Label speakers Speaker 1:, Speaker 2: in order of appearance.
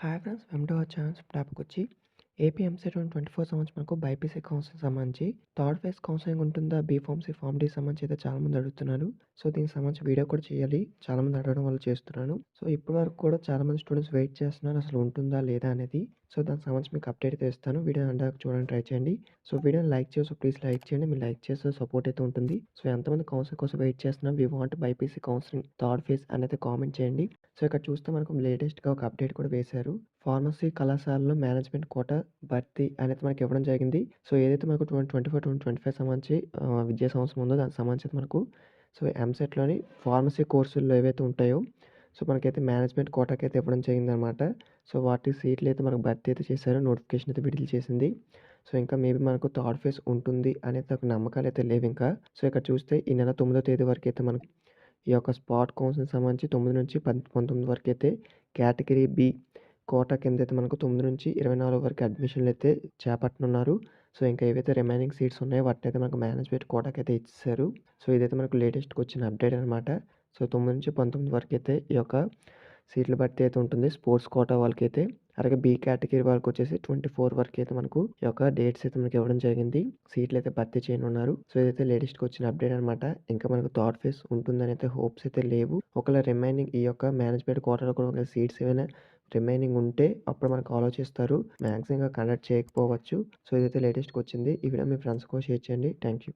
Speaker 1: Hi friends, welcome to our channel. టాపికొచ్చి AP EAMCET 2024 సంవత్సరం మనకు బైపీసీ కౌన్సిలింగ్ సంబంధించి థర్డ్ ఫేజ్ కౌన్సిలింగ్ ఉంటుందా? బీఫార్మసీ, ఫార్మ్ డి సంబంధించి అయితే చాలామంది అడుగుతున్నారు. సో దీనికి సంబంధించి వీడియో కూడా చేయాలి. చాలామంది అడగడం వల్ల చేస్తున్నాను. సో ఇప్పటి వరకు కూడా చాలామంది స్టూడెంట్స్ వెయిట్ చేస్తున్నారు అసలు ఉంటుందా లేదా అనేది. సో దానికి సంబంధించి మీకు అప్డేట్ అయితే ఇస్తాను. వీడియో అంతా చూడడానికి ట్రై చేయండి. సో వీడియోని లైక్ చేసి ప్లీజ్ లైక్ చేయండి. మీరు లైక్ చేస్తే సపోర్ట్ అయితే ఉంటుంది. సో ఎంతమంది కౌన్సిలింగ్ కోసం వెయిట్ చేస్తున్నారు, we want BiPC counselling third phase అనేది కామెంట్ చేయండి. సో ఇక్కడ చూస్తే మనకు లేటెస్ట్గా ఒక అప్డేట్ కూడా వేశారు. ఫార్మసీ కళాశాలలో మేనేజ్మెంట్ కోటా భర్తీ అనేది మనకి ఇవ్వడం జరిగింది. సో ఏదైతే మనకు 2024-2025 సంబంధించి విద్యా సంవత్సరం ఉందో దానికి సంబంధించి మనకు సో ఎంసెట్‌లోని ఫార్మసీ కోర్సుల్లో ఏవైతే ఉంటాయో సో మనకైతే మేనేజ్మెంట్ కోటాకైతే ఇవ్వడం జరిగిందనమాట. సో వాటి సీట్లు అయితే మనకు భర్తీ అయితే చేశారు. నోటిఫికేషన్ అయితే విడుదల చేసింది. సో ఇంకా మేబీ మనకు థర్డ్ ఫేజ్ ఉంటుంది అనేది నాకు నమ్మకాలు అయితే లేవు ఇంకా. సో ఇక్కడ చూస్తే ఈ నెల 9వ తేదీ వరకు అయితే మనకు ఈ యొక్క స్పాట్ కౌన్సిలింగ్ సంబంధించి 9 నుంచి 19 వరకు అయితే కేటగిరీ బి కోటా కింద అయితే మనకు 9 నుంచి 24 వరకు అడ్మిషన్లు అయితే చేపట్టనున్నారు. సో ఇంకా ఏవైతే రిమైనింగ్ సీట్స్ ఉన్నాయో వాటిని అయితే మనకు మేనేజ్మెంట్ కోటాకి అయితే ఇచ్చేసారు. సో ఇదైతే మనకు లేటెస్ట్‌గా వచ్చిన అప్డేట్ అనమాట. సో 9 నుంచి 19 వరకు అయితే ఈ యొక్క సీట్ల భర్తీ అయితే ఉంటుంది స్పోర్ట్స్ కోటా వాళ్ళకైతే. అలాగే బి కేటగిరీ వాళ్ళకి వచ్చేసి 24 వరకు అయితే మనకు ఈ యొక్క డేట్స్ అయితే మనకి ఇవ్వడం జరిగింది. సీట్లు అయితే భర్తీ చేయనున్నారు. సో ఇదైతే లేటెస్ట్‌గా వచ్చిన అప్డేట్ అనమాట. ఇంకా మనకు థర్డ్ ఫేజ్ ఉంటుందని అయితే హోప్స్ అయితే లేవు. ఒకవేళ రిమైనింగ్ ఈ యొక్క మేనేజ్మెంట్ కోటాలో కూడా ఒకవేళ సీట్స్ ఏమైనా రిమైనింగ్ ఉంటే అప్పుడు మనకు ఆలోచిస్తారు. మ్యాక్సిమంగా కండక్ట్ చేయకపోవచ్చు. సో ఇదైతే లేటెస్ట్‌గా వచ్చింది. ఈ వీడియో మీ ఫ్రెండ్స్ కూడా షేర్ చేయండి. Thank you.